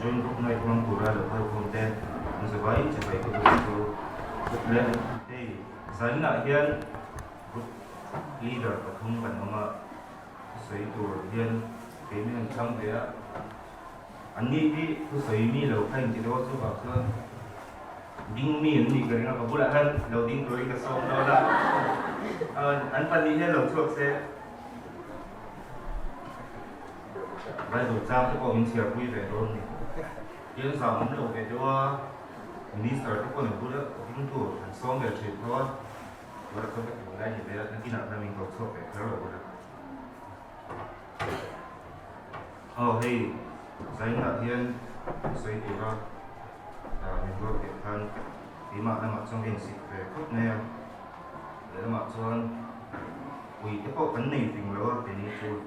join group này không pura được thôi không tên anh sẽ vậy chỉ vậy có được lên thì dẫn lại hiện group leader và không cần mà xây tour hiện cái mình trong đấy anh đi thì cứ xây mi lâu thành thì đó số bảo số ding mi anh đi cái nào cũng là hơn đầu tiên tôi cái số đó là anh phải đi hết lâu thuộc sẽ bây giờ trang cái có hình chiếu quy về rồi này hiện giờ mình đầu về cho minister cái con này cũng được những thủ thành số về chuyện thôi và không phải của đây thì đấy là cái nào là mình có thuộc về cái rồi được hey giấy là hiện xây thì đó mình có thể thân thì mà nó mặc trong hình xịt về cốt neo để nó mặc cho vì cái bộ vấn này tình lâu thì đi chui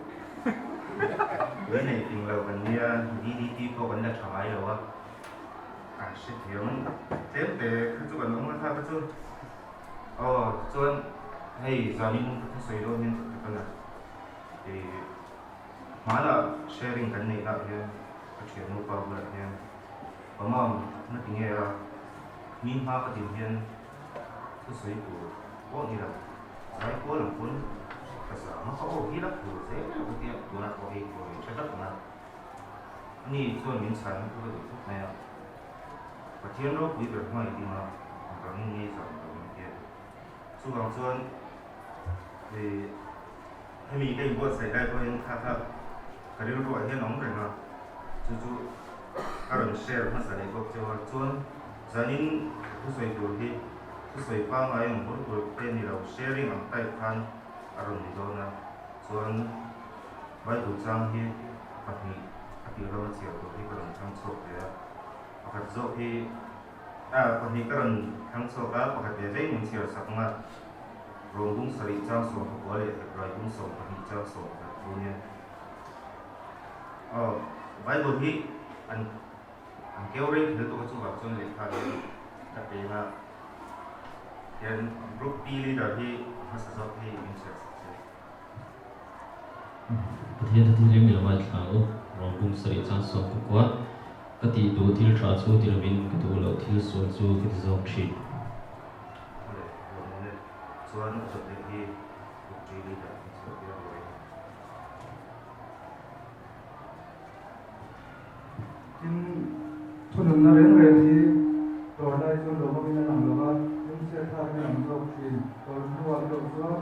cái này tình lâu gần như đi có vấn đề thoải mái rồi shit thiếu thế để cứ chụp ảnh nó thay cái chứ cho hey giờ mình có xây rồi nên cái này thì mà là sharing cái này là hiện cái chuyện nó bao giờ hiện và mà nó tiếng nghe nhìn hoa cái tiếng hiện cái xây của có gì là cái có là cuốn cái sao nó có gì đó của thế cái tiếng của nó có gì của cái đất của nóนี่ส่วนมินสันก็คือทุกแนวประเทศโลกวิถีใหม่ดีมาตอนนี้สองตัวเดียวส่วนให้มีได้บวชใส่ได้ก็ยังถ้าเรื่องตัวให้น้องเลยนะจู่ๆการแชร์มาใส่ก็จะว่าส่วนจากนี้ผู้ใส่ตัวที่ผู้ใส่ป้าไม้ของผู้ตัวเป็นนี่เราแชร์ริ่งใต้พันอารมณ์ดีด้วยนะส่วนใบถูกจ้างที่ปัจจุบันที่เราเสียตัวที่กำลังทั้งโศกเลยปกติโศกที่ปกติกำลังทั้งโศกแล้วปกติได้เหมือนเสียสักมาโรงบุ้งสริเจ้าโศกหัวเลยรอยบุ้งโศกปกติเจ้าโศกแบบนี้ไว้บนที่อันเกี่ยวเรื่องหรือตัวจุบับจนเหล็กขาดจะเป็นว่าเห็นรูปปีลีดที่มาสอบที่มินเสียประเทศที่เรียกมีละมาข่าวรองบุ้งสริจังสองกุกว่าปฏิดูที่ทราชูที่เราบินกระดูเราที่ส่วนชูที่จะต้องฉีดส่วนสุดที่ถูกจีดีแต่สุดที่เราไว้จินทุนนั้นเรื่องเรียนที่ต่อได้จนเราไม่ได้หนังเราว่ายิ่งเสียท่าไม่หนังเราจีนตอนที่ว่าเราส่วน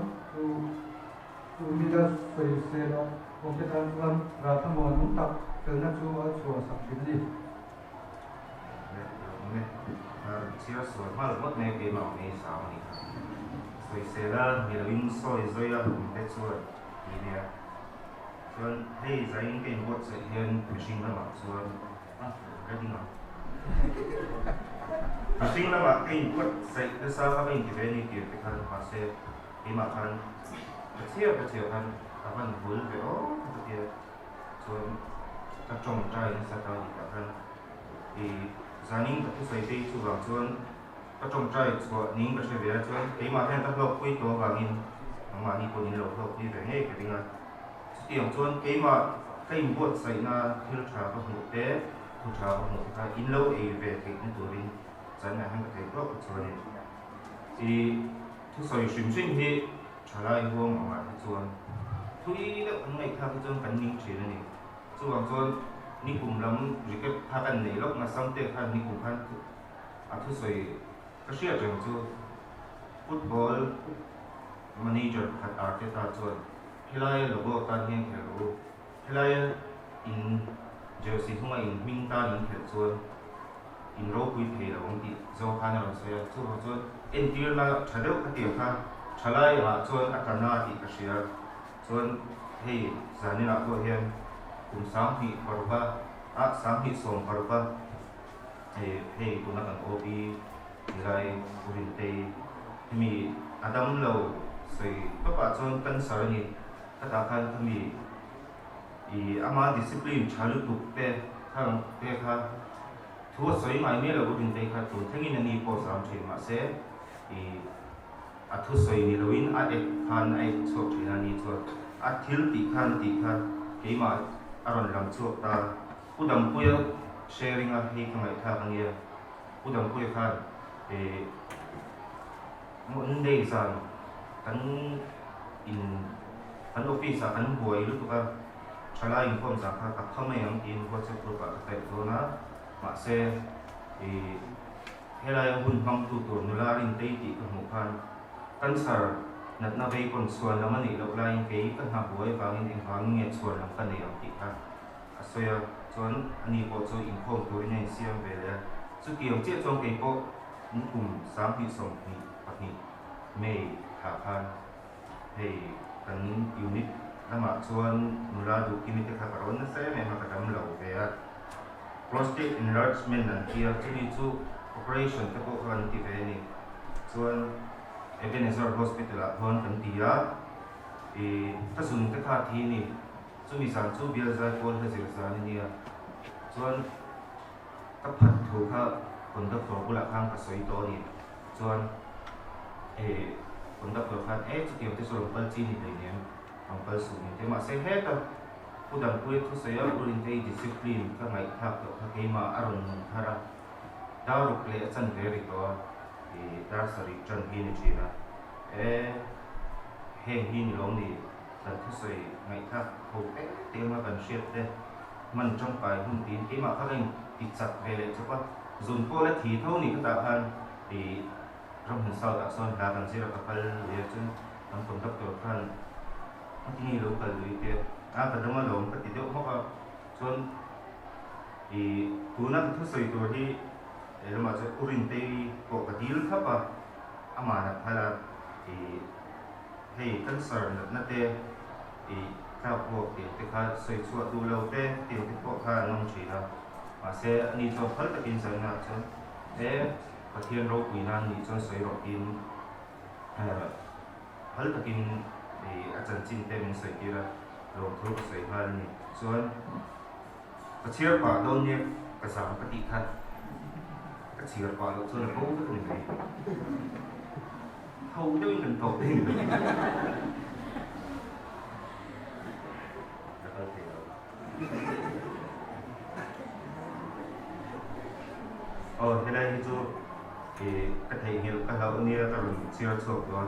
tu ni da soi se la ko ke tan lam ra ta mo nu tak tel na chu a chu sa pin li ne chia sẻ mà mất này cái màu này sao này soi se la ni la win soi zoi a hum te chu ni ne chuan hei zai in cái bot se hian machine la ma chuan cái gì nào machine la ma cái bot se cái sao ka in cái này cái kan ma se cái ma kan chiều kan akan bul ke dia chuan ta trong trai sa ta di ka kan i zaning ka sai te chu wang chuan ta trong trai chuan ning ka se ve chuan ke ma hen ta lok pui to wangin ma ni ko ni lo lok pi ve nge ke dinga tiang chuan ke ma kai bot sai na thil tha ka mu te thu tha ka mu ka in lo e ve ke ni tu rin chan na han ka te ko chuan i thu sai shim shin hi lại hôm mà chuan thui đó anh này tham chuan cắn ninh chuyện này chuan chuan ni cùng lắm vì cái pha cắn này lúc mà xong tết pha ni cùng phan thu soi cái chuyện rằng chu football manager hat Arteta chuan helai logo tan hian khelo helai in jersey huma in ming ta in khel chuan in ro pui thei lo ong ti zo khana lo se chuan entir la thadeu ka ti kha chalai chuan atana ti ka sia chuan hei zanina ko hian kum sang hi parba sang hi som parba hei tuna kan obi lai urin te mi adam lo sei papa chuan kan sarani kata kan mi i ama discipline chalu tu te khang te kha thu soi mai me lo urin te kha tu thengin ani po sam thei ma se i thu soi ni loin a ek khan ai chok thina ni chok a thil ti khan ke ma aron lam chok ta udam puya sharing a hi ka mai tha kan ya udam pui khan mon day san kan in kan office a kan buai lu ka chala inform sa kha ka thame ang in WhatsApp group a tai do na ma se hela yang hun pang tu tur nula rin tei ti ka mu khan kan sar nat na vei kon suan lam ani lo lai ke kan ha buai wangin in wang nge chuan lam kan nei ang ti kha asoya chuan ani po chu inform tur nei siam ve le chu kiang che chong ke po kum sam hi som ni pakni mei ha khan hei kan unit lama chuan nula du kimi te kha karon na se me ma ka dam lo ve a prostate enlargement and here chini chu operation te po ran ti ve ni chuan Ebenezer Hospital a thon kan tia ta sun te kha thi ni chu mi san chu bial zai pol ha zir san ni a chuan ka phat thu kha kon da for bula khang ka soi to ni chuan kon da for khan chu tiam te so pal chi ni dei nem ang pal su ni te ma se he ta udam pui thu se ya urin te discipline ka ngai thak to ka ke ma aron mun thara daru kle chan ve ri to dar sari chan hi ni china heng hi ni long ni tan thu se ngai thak ho te ma kan shet te man trong pai hun tin ke ma kha ring ti chat ve le chu pa zun po la thi tho ni ka ta han ram hun sau ta son da kan sira ka pal le chun an kon tak to khan ni lo kal lui te ka dama lo ka ti do ho ka chon tu na thu sei to hi ma cha urin te ko ka dil kha pa ama na phala hei kan sar na te ka po te kha sei chu du lo te po kha nong chi na ma se ani cho phal ta kin sa na chon ka thian ro pi nan ni cho sei ro tin phal ta kin ajan chin te min sei kira lo thru sei hal ni chuan ka chiar pa do ne ka sam ka ti khat ka chiar pa lo chuan ko ka ni nei hau deu in kan to te ni ka ta te thế đây chu ka thei hil ka lau ni ta rum chiar chok do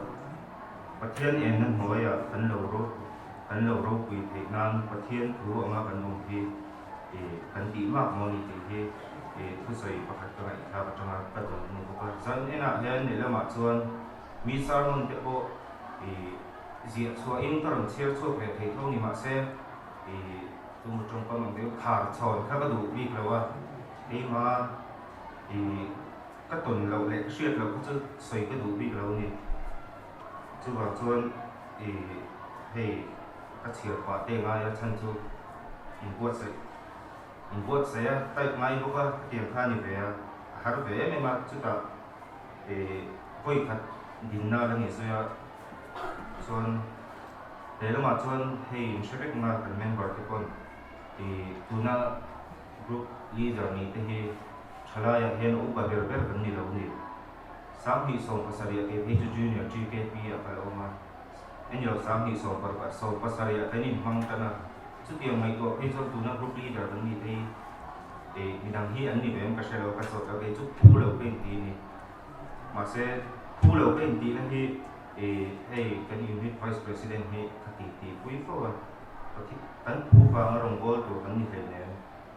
pathian en nan hoi a kan lo ro pui thei nan pathian thu anga kan nom thi kan ti ma mo ni ti he thu sei pakhat ka ngai tha ka tanga ka don ni ko san ena hian ni lama chuan mi sar mon te po zia chua in ka rum chiar chok ve thei thau ni ma se tu mu trong pa mang de khar chon kha ka du bi klawa ma các tuần lâu lệ xuyên lâu cứ xoay cái đủ bị lâu nè chú vào chuan thì các chiều khóa tê ngay ở chân chú in buốt sẽ tay ngay bốc á tiền khan như vậy har về mấy mà chú ta quay khát din na là nghe xưa chuan để lúc mà chuan thì in sẽ biết mà cần member thì con thì tu na group leader này thì chalaya hian u ba ber kan ni lo ni sam hi song pasaria ke he junior GKP a paloma enyo sam hi song par so pasaria kanin mang tana chu tiang mai ko he so tu na group leader kan ni te midang hi an ni bem ka shelo ka so ka ke chu pu lo pen ti ni ma se pu lo pen ti na hi hey kan unit vice president he khati pui fo kan pu pa rong bol to kan ni le ne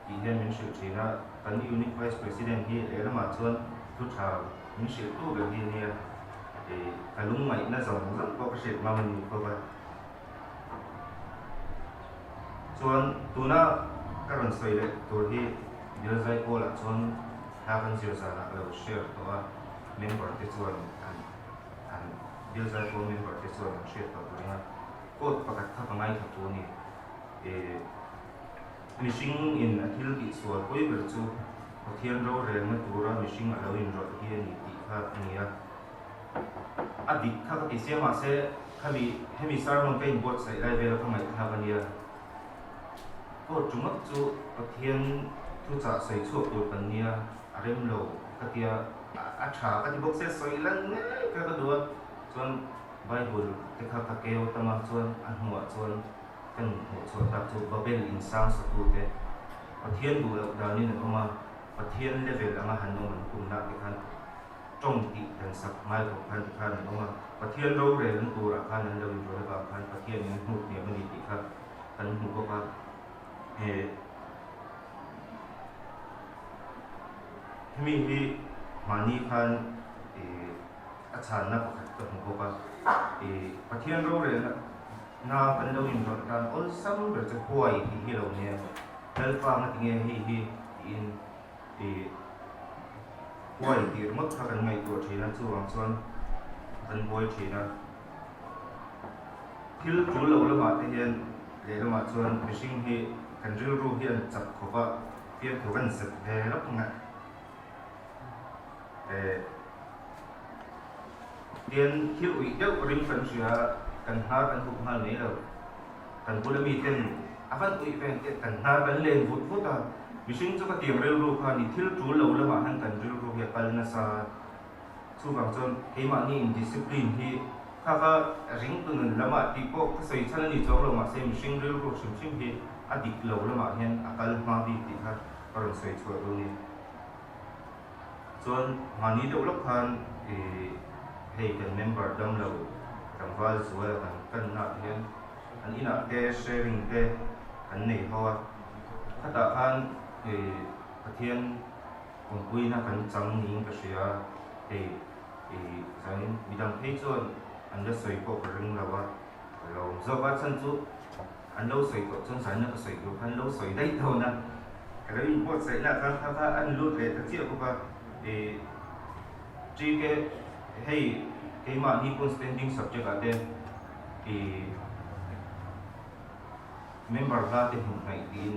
ti hian min shil china kan unit vice president hi le ma chuan tu thau min shil tu be hi ne kalung mai na zong ko ka shil ma man ni ko ba chuan tu na karon soi le tu hi bil zai ko la chuan ha kan sir sa la lo share to a member te chuan an bil zai ko member te chuan share to na ko pakat tha ka ngai tha tu ni mishing in a thil ti sual poi ber chu pathian ro reng na tura mishing a lo in ro hi ni ti kha ania adik kha ka ti se ma se khami hemi sarmon pe bot sai lai ve ka mai kha ania ko chumak chu pathian thu cha sai chu tu pan nia arem lo ka tia a tha ka ti bok se soi lan ne ka du chuan bible te kha ka keo tama chuan an huwa chuan kan ho chuan ta chu babel in sang sa tu te ประเทศดูแล้วดาวนี่นึกว่าประเทศเลเวลมาหันลงมันกลุ่มนักที่คันจ้องติดกันสักไม่ของคันที่คันนึกว่าประเทศเราเรียนตัวละคันนั้นเราอยู่ระดับคันประเทศนี้หุ่นเนี่ยมันดีที่คันคันหุ่นก็ว่ามีที่มานี่คันอาจารย์นักกับหุ่นก็ว่าประเทศเราเรียนน่ากันเราอยู่ระดับอัลซัมเบอร์จะป่วยที่เราเนี่ยแล้วฟังที่ที่อินป่วยที่มักทำกันไม่ตัวที่นั่นส่วนกันป่วยที่นั่นที่จุดเราละมาที่เห็นเรื่องมาส่วนมิชิงที่กันรู้เห็นจับเขาว่าเพียงตัวกันสักเท่านั้นเรียนที่อุ้ยเจ้าริมกันเสียกันหากันถูกหาไหนเรากันพูดมีเต็นอาฟันอุ้ยเป็นกันหากันเล่นฟุตอ่ะมิชิงจะก็เตรียมเรื่องรูปค่ะนี่ที่จูเราละมาหันกันเรื่องรูปอย่างกันนะซาสู้บางส่วนเฮมานี่อินดิสซิปลินที่ข้าก็ริงตัวนึงละมาที่พวกใส่ชั้นนี้จอเรามาเซมิชิงเรื่องรูปชิมที่อดีตเราละมาเห็นอาการมาดีที่ค่ะก็เราใส่ช่วยตรงนี้ส่วนมานี่เดี๋ยวเราพันให้กันเมมเบอร์ดำเรากันว่าสวยกันนักเห็นอันนี้นักเตะแชร์ริงเตะอันนี้เพราะว่าถ้าตาพันประเทศคนคุยนักกันจังนิ่งก็เสียจังมีดังเพจส่วนอันเดอร์สวยก็เรื่องเราว่าเราจะว่าฉันจุอันเราสวยก็จนสายนักสวยก็พันเราสวยได้เท่านั้นก็เลยมีบทใส่นะครับถ้าอันรู้เลยถ้าเทียบกับว่าจีเกให้มานี่คน standing subject อะไรmember ลาที่หุ่นไห้ดิน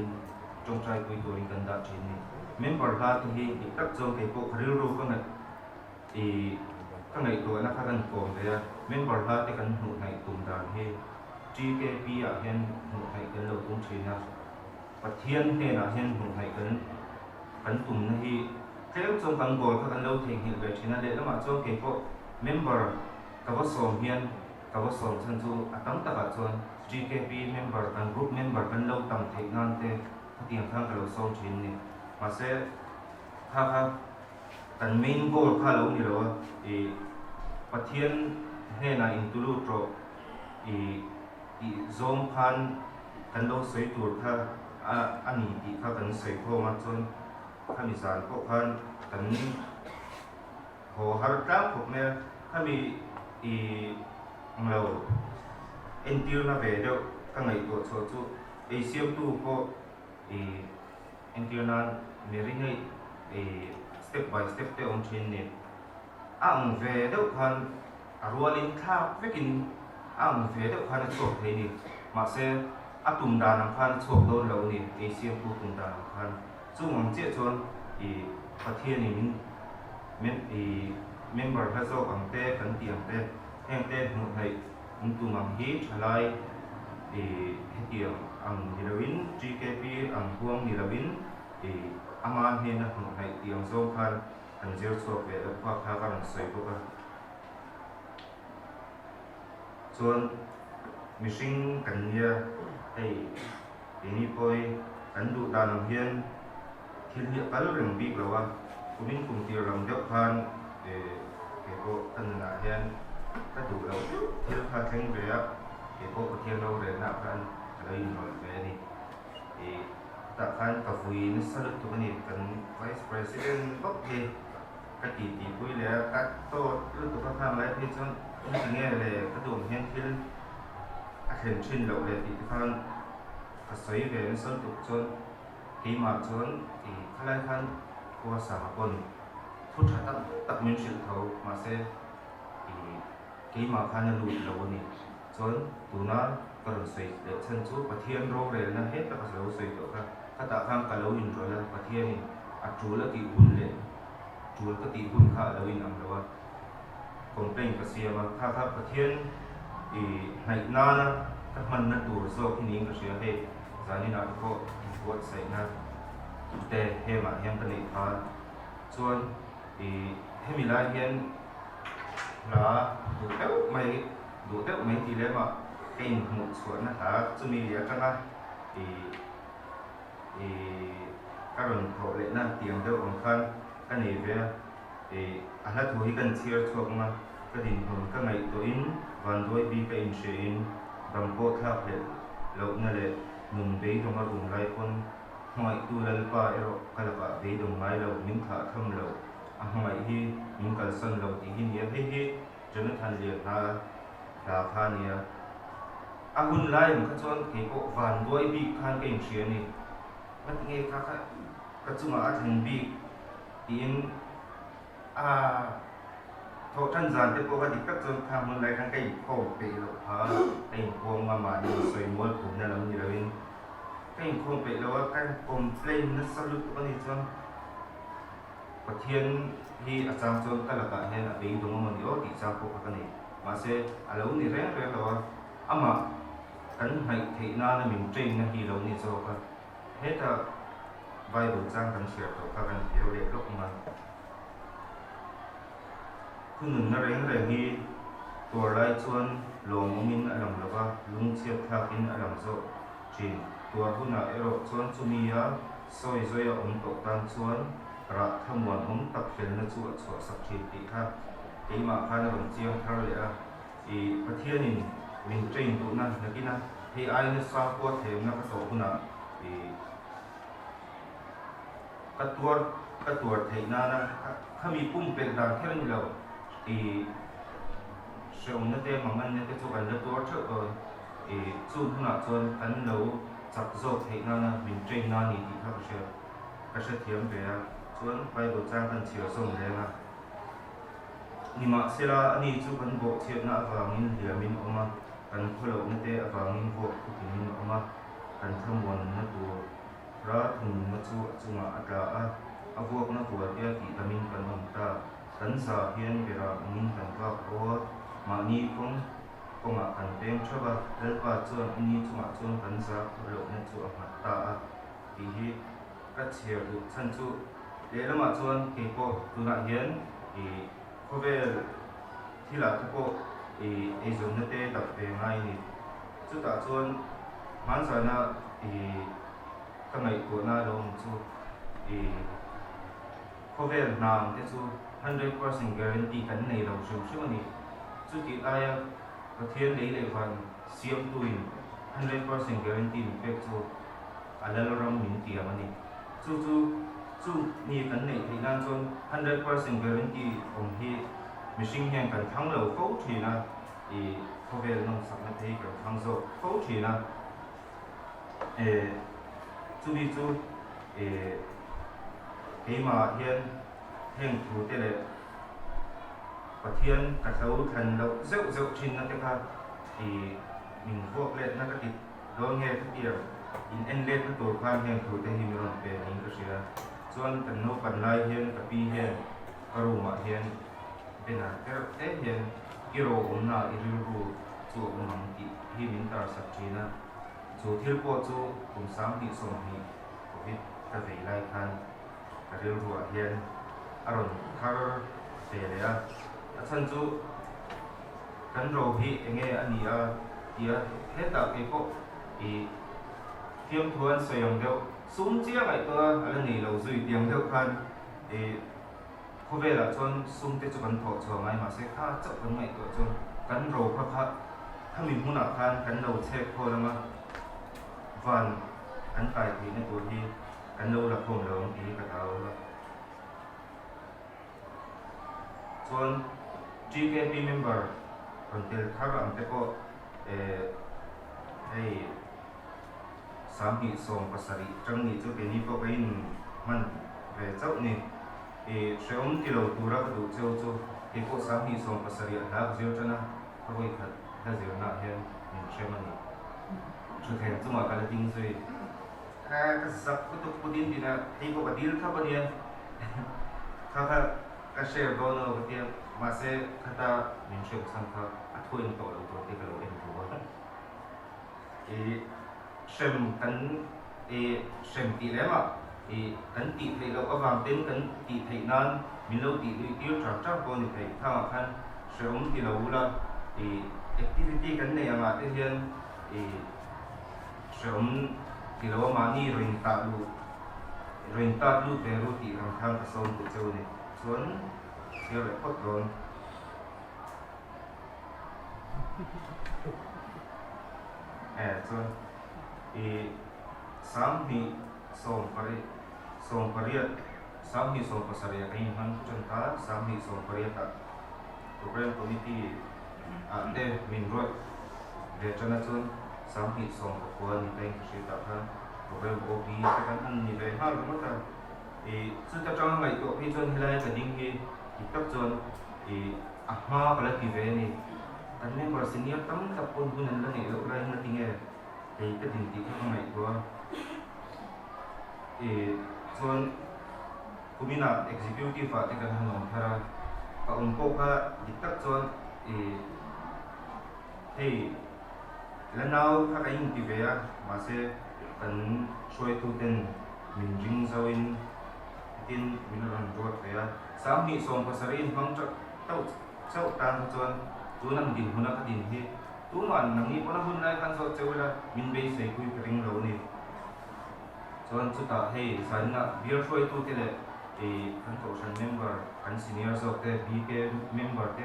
จงใจคุยตัวริกันดาชินนี่ member ลาที่ให้ตักจงให้พวกเรื่องรู้กันข้างในตัวนักการโกงเลย member ลาที่กันหุ่นไห้ตุ่มดานให้ GKP อ่ะเห็นหุ่นไห้กันเราตุ้งชินนะประเทศเนี่ยนะเห็นหุ่นไห้กันตุ่มนะที่เท่าจงกันโกงกันเราทิ้งหินไปชินนั่นเลยแล้วมาจงให้พวก member กับว่าส่งเฮียนกับว่าส่งฉันจูตั้งแต่ละส่วน GKP member กัน group member กันเราตั้งเทคนั่นเต้ที่ยังข้างกับเราส่งชิ้นนี่มาเสร็จถ้ากัน main goal ข้าเรานี่เราประเทศให้นาอินทุลุโตรzone พันกันเราใส่ตัวข้าอันนี้ที่ข้ากันใส่พวกมาจนข้ามีสารพวกพันกันโหฮาร์ดตั้งพวกเนี่ยถ้ามีเราเอ็นติวน่าเบเดลข้างในตัวโซจูเอเซียตู้ก็เอ็นติวนั้นมีเรื่องให้step by step เตออนชินเนี่ยอ่างเวเดลพันรัวลินข้าวไม่กินอ่างเวเดลพันโชคเฮนี่มาเสอตุ่มดานังพันโชคโดนเราเนี่ยเอเซียตู้ตุ่มดานังพันจู่มันเจ้าชนประเทศนี้member พระเจ้าอังเต้กันเตียงเต้แห่งเต้หุ่นไห้หุ่นตุ่มอังฮีทลายเตียงอังนิลวิน GKP อังพวงนิลวินอามาเห็นหุ่นไห้เตียงโซ่พันอันเจ้าโซ่เปิดแล้วก็พากันใส่ตัวกันส่วนมิชิงกันเนี่ยทีนี้พอยกันดูดานเฮียนที่เรียกกันเรื่องบิ๊กแล้วว่าคุณมิ้นคุณเตียร์ลำเดียวพันก็ตั้งแต่เห็นก็ดูเราเที่ยวพาแข่งเรือก็เที่ยวเราเรียนนักกันอะไรอยู่หน่อยแบบนี้แต่การกับวีนสรุปตัวนี้กัน Vice President ก็ก็ตีคุยแล้วก็โต้เรื่องตัวข้างๆแล้วที่จนนี่เป็นไงเลยก็ดูเห็นที่attention เราเลยที่ข้างก็สวยแบบสรุปจนที่มาจนข้างล่างก็สามคนทุกท่านตัดมินชิลเขามาเสที่มาพันลูเราเนี่ยจนตัวนั้นก็รู้สึกเด็กฉันสู้ประเทศโรงเรียนนะเฮ็ดแล้วก็รู้สึกตัวค่ะถ้าตาข้างกับเราอินโดแล้วประเทศนี้จูแล้วตีหุ่นเลยจูแล้วก็ตีหุ่นข้าเราอินอันแล้วว่าคงเป็นกระเสียมาถ้าประเทศในหน้านะถ้ามันนัดตัวโซ่ที่นี้ก็เสียให้จานี่นะก็วัดใส่นะแต่เฮมาเฮียนกันอีกพาส่วนให้มีรายเห็นlà đủ téo mấy thì lấy mà cái một số nó thả cho mình vậy cho nó thì các rừng thổ lệ na tiếng đâu ông khăn cái này về anh là tuổi gần chia thuộc mà cái đình hồn các ngày tuổi van đôi bi cái in sẽ in đầm cô tháp lệ lâu na lệ nung bế trong cái vùng lai con ngoại tu lal pa ero cái là bế đồng mai lâu những thả thâm lâu ngoại hi những cái sân lâu thì hin hiền hi cho nên thành liệt là phan nia hun lai một cái chọn cái bộ van đôi bi khan cái in sẽ này mất nghe các chung ở thành bi in thọ thân gian thì có cái các chọn tham hơn lại thằng cái cổ bị lộ phá cái cuồng mà đi xoay muối cũng là làm như là in cái cuồng bị lộ cái cuồng plain nó sao lúc có gì chọn và thiên hi ở trong chọn cái là cả hay là bị đúng không mình yếu thì sao có cái này mà sẽ lâu thì rẻ rồi mà cắn hay thì na mình trên hi lâu thì cho cái hết là vài buổi sang cắn sẹo của các bạn hiểu được lúc mà cứ ngừng nó rèn hiตัวไรชวนหลวงมินอารมณ์แล้วก็ลุงเชียบทากินอารมณ์โซจีตัวหุ่นเอโรชวนจุมียาซอยอมตกตามชวนระทำวันอมตักเป็นนัชวดสวดสักทีติค่ะไอมาพานหลวงเจียงทาเลยอีประเทศนี้มินเจนตุนั้นนักกินนะที่ไอ้เนี่ยสาวปวดเทมนักโตหุ่นอีกระตัวเทน่านะถ้ามีปุ่มเป็นดังแค่นี้เราอีsẽ ông nó tên mà mình cái chỗ gần đó tôi trước rồi thì chun nó chun cắn nấu chặt dầu thì nó là mình trên nó thì các sẽ thiếm về chun quay đồ trang cần chiều xong đấy là nhưng mà sẽ là anh ấy chú cần bộ thiệp nó vào mình để mình ôm cần khơi lẩu nó tên vào mình bộ thì mình ôm cần thơm buồn nó tù ra thùng nó chú mà đã vuông nó tù kia thì ta mình cần ông ta cần sa hiền về là mình cần vào mà ni cũng cần tiếng cho ba để ba chuan ni chung cần sa lộ nên chu mặt ta thì các chiều được chân chu để nó mà chuan cái cô tu nạn hiến thì có về thì là cái cô thì dùng nó tê tập về ngay thì chú ta chuan mãn giờ na thì các ngày của na đâu chu thì có về làm cái chu 100% guarantee cái này đâu chứ này chú chị ai có thiên lấy lại phần siêu tuổi 100% guarantee một chú là làm mình tiền mà này chú ni cái này thì nên cho 100% guarantee ông hi machine hàng cần thắng đầu phẫu thì là thì có về nông sản nó thấy cần thắng rồi phẫu thì là chú đi chú cái mà hiện thủ thế này và thiên cả thấu thần lâu dậu trên nó cái thì mình vô lên nó cái đó nghe cái điều in en lên cái tổ quan hiện thủ thế hình rồi về những cái gì chọn cần nô cần lai hiện cái pi hiện cái rùa mà hiện bên nào cái hiện cái rùa ổn nào cái rùa chỗ ổn nằm thì mình ta sắp chế na chỗ thiếu bộ chỗ cùng sáng thì xong thì có biết cái về lai khan cái rùa hiện rồi thar về đấy chân chú cắn rô hi nghe anh đi hết tạo cái bộ thì tiêm thuần sử dụng theo súng chia vậy cơ anh này lâu rồi tiêm theo khăn thì có vẻ là chọn súng để cho cắn thọ chờ ngay mà sẽ khá chậm cắn mày cơ chọn cắn rô khá mình muốn là khăn cắn đầu xe thôi mà van cắn tài thì nó tuổi đi cắn lâu là không lớn thì cả tao chọn GKP member until thara ante ko hey samhi som pasari changni chu peni ko kain man ve chau ni seom kilo tura du chau chu ke ko samhi som pasari ha zio chana koi khat ha zio na hen min chemani chu the chu ma kala ding zui ka zak ko tu pudin dina ei ko badil kha bania kha ka share dono batia mà sẽ kata mình sẽ sang kha thôi tổ đầu tổ cái đầu em tổ thì xem xem tỷ lệ mà thì cắn tỷ lệ đâu có vàng tên cắn tỷ lệ nan mình lâu tỷ lệ tiêu trả con thì phải thao khăn xem thì lâu là thì activity cắn này mà thế hiện thì xem thì lâu mà ni rồi tạo đủ เรนตัดลูกเบรูตีทางทางกระทรวงกุเจ้านี่ส่วนเดี๋ยวแบบพดโดนส่วนสามมีส่งปริยัติสามมีส่งภาษาเรียกให้มันจนตาสามมีส่งปริยัติโปรแกรมคอมมิตี้เดมินรถเดี๋ยวจะนั่นส่วนสามมีส่งกับคนในชีวิตต่างโปรแกรมโอพีแต่กันอันนี้เลยห้าหรือไม่กันซึ่งจะจ้างอะไรก็พี่จนที่ไรจะดิ้งที่อีกตับจนมาอะไรที่เวนี่อันนี้ก็สิ่งนี้ตั้งแต่ปนหุ่นนั่นเลยเราอะไรนั่นที่เงี้ยก็ดิ้งที่ข้างในตัวส่วนกูมีนัก executive ที่กันทำงานที่เราก็องค์กรก็อีกตับจนแล้วเราถ้าใครยิ่งที่เวียมาเสกันช่วยทุกเดือนมินจิงสวินtin mình làm ruột vậy sáng bị sòng có sari mong cho tàu sau tan cho chú nằm đỉnh hôn cái đỉnh thì chú mà nằm đi có hôn này kan so chơi là mình bây giờ quy ring lâu này cho nên chú ta hay sáng là beer chơi tu thế này kan tổ sản member kan senior so thế BK member thế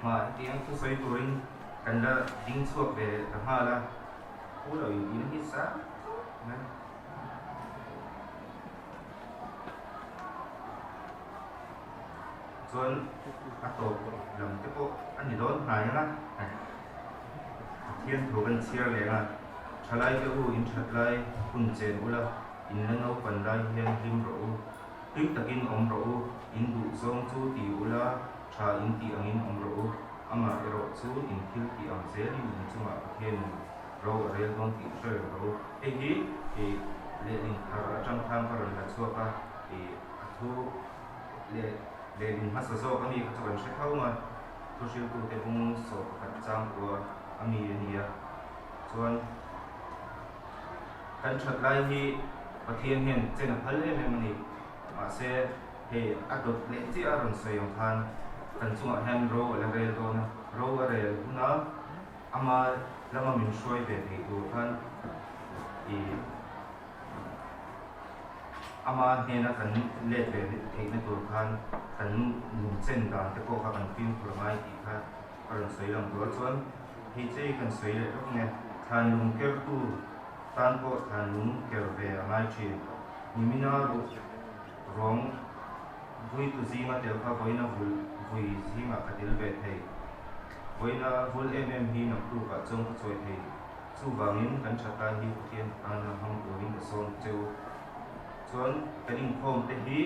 mà tiếng chú chơi tu ring kan là đỉnh suốt về thằng ha là cú là ý nó hít sátส่วนอัตโตลำที่พวกอันนี้โดนหายนะเทียนถูกันเชียร์เลยนะชลายก็อูอินชัดไลคุณเจนอุละอินเล่นเอาปันไลเฮียนริมรูริมตะกินอมรูอินดูซองจูตีอุละชาอินตีอังอินอมรูอามาเอโรจูอินคิลตีอังเซลิอินจุมาเทียนเราเรียนต้องตีเชื่อรูเฮ้ยเล่นคาราจังทางคาราลักษณะอัตุเล่นมาสโซก็มีกระตุ้นเช็คเข้ามาทุกสิ่งทุกอย่างมุ่งสู่การจ้างตัวมีเนี่ยส่วนการชัดไล่ที่ประเทศเห็นเจนพัลเล่มันนี่มาเสอดุเล็กที่อารมณ์สยองทันกันช่วงแฮนด์โรและเรลโดนโรเรลนะอามาแล้วมามินช่วยเป็นให้ตัวท่านอามาเนี่ยนะกันเล่นเป็นให้ในตัวท่านกันมุนเส้นด่านแต่ก็กันฟิล์มผลไม้อีกค่ะกันสวยลงตัวส่วนที่เจ้กันสวยเลยทุกเนี่ยทานลุงเกลตูทานก็ทานลุงเกลเวอไม้ชีนิมินารุร้องวุ้ยตุซีมาเดี๋ยวข้าวุ้ยนะวุ้ยซีมาคัดเดิลเวทให้วุ้ยนะวุ้ยฮีนับตู้กับจงก็ช่วยให้สู้บางนินกันชัดตาฮีเทียนอันนั้นห้องตัวนี้ก็ส่งเจ้าส่วนกันอินโคมเตหี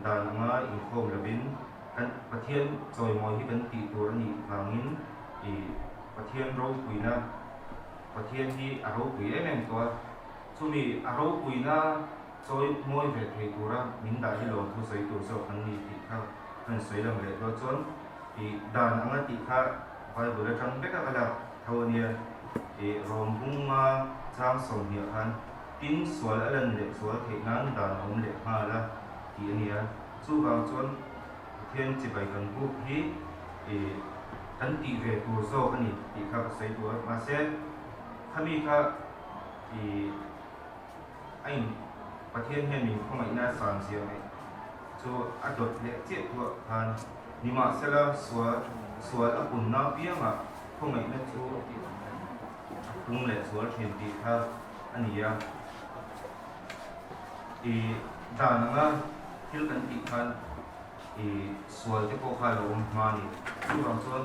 ด่านงาอินโคมระบินกันประเทศจอยมอยที่เป็นตีตัวนี้บางนินประเทศเราคุยนะประเทศที่อาเราคุยแม่งตัวช่วงนี้อาเราคุยนะจอยมอยเวทให้ตัวเรามินด่าที่ลงทุกสายตัวสอบคันนี้ติดข้าวมันสวยลำเล็ดตัวจนด่านงาติดข้าวไปบุรีจังเบกกันแล้วเท่านี้รวมพุ่งมาจ้างส่งเหี่ยวกันtin sual alan le sual theinan dan om le ha la ti ania chu bang chon thian chi bai kan bu hi kan ti ve tu zo ani ti kha sai tu ma se khami kha ai pathian he min khong ai na san sia mai chu adot le che tu han ni ma se la sual apun na pia ma khong ai na chu pung le sual thin ti kha aniaด่านงาฮิลกันติคันสวนที่พวกเขาลงมานี่ที่บางส่วน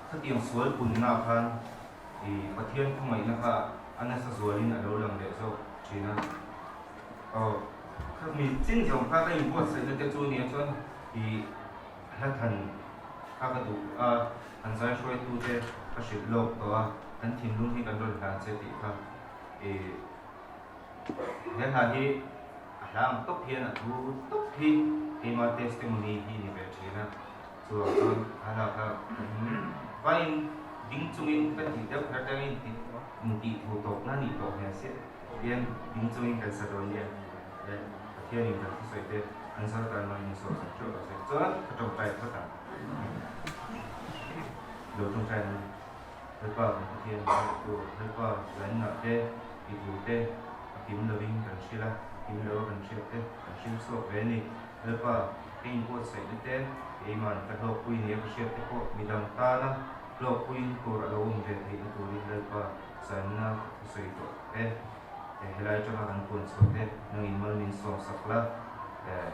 ถ้าเตรียมสวนปุ่นหน้าคันประเทศข้างในนะครับอันนั้นสวนนี่นะเราเรื่องเด็กโซ่ชีนะถ้ามีจิ้นสองข้างก็ยิ่งปวดใส่ในตัวนี้ส่วนถ้าทันข้ากระดูกทันใจช่วยตู้เจ้ก็สิบโลกตัวทันทิ้งรุ่นที่กันโดนการเสติครับแล้วถ้าที่หลังตกเพียนดูตกที่มาเทสติมอนีที่นี่เป็นชีนะส่วนอะไรก็ไปดิ้งจุงอินกันที่เด็กพัฒนาอินที่ถูกตกนั่นนี่ตกเนี่ยเสียเรียนดิ้งจุงอินกันสะดวกเนี่ยเที่ยวนี้กันที่สวยเด็ดอันสำคัญมันมีส่วนสำคัญส่วนกระจกใจก็ต่างโดยตรงใจนั้นหรือว่าเที่ยวตัวหรือว่าหลังหนักเด้อีกดูเด้ทีมเราวิ่งกันใช่ไหม in lo kan ship te kan ship so veni lepa in ko sai te iman ka ho kuin ye ka ship te ko midang ta na lo kuin ko ra lo um ve te to ri lepa san na sai to te helai cho kan kun so te nang in mal min so sakla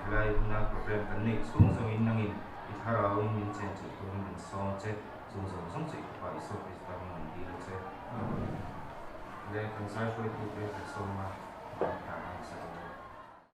helai na program kan ni sung so in nang in itharau in min chen chu to min so che so song chi pa iso pe ta min di le che le kan sai shoi tu pe so ma ta sa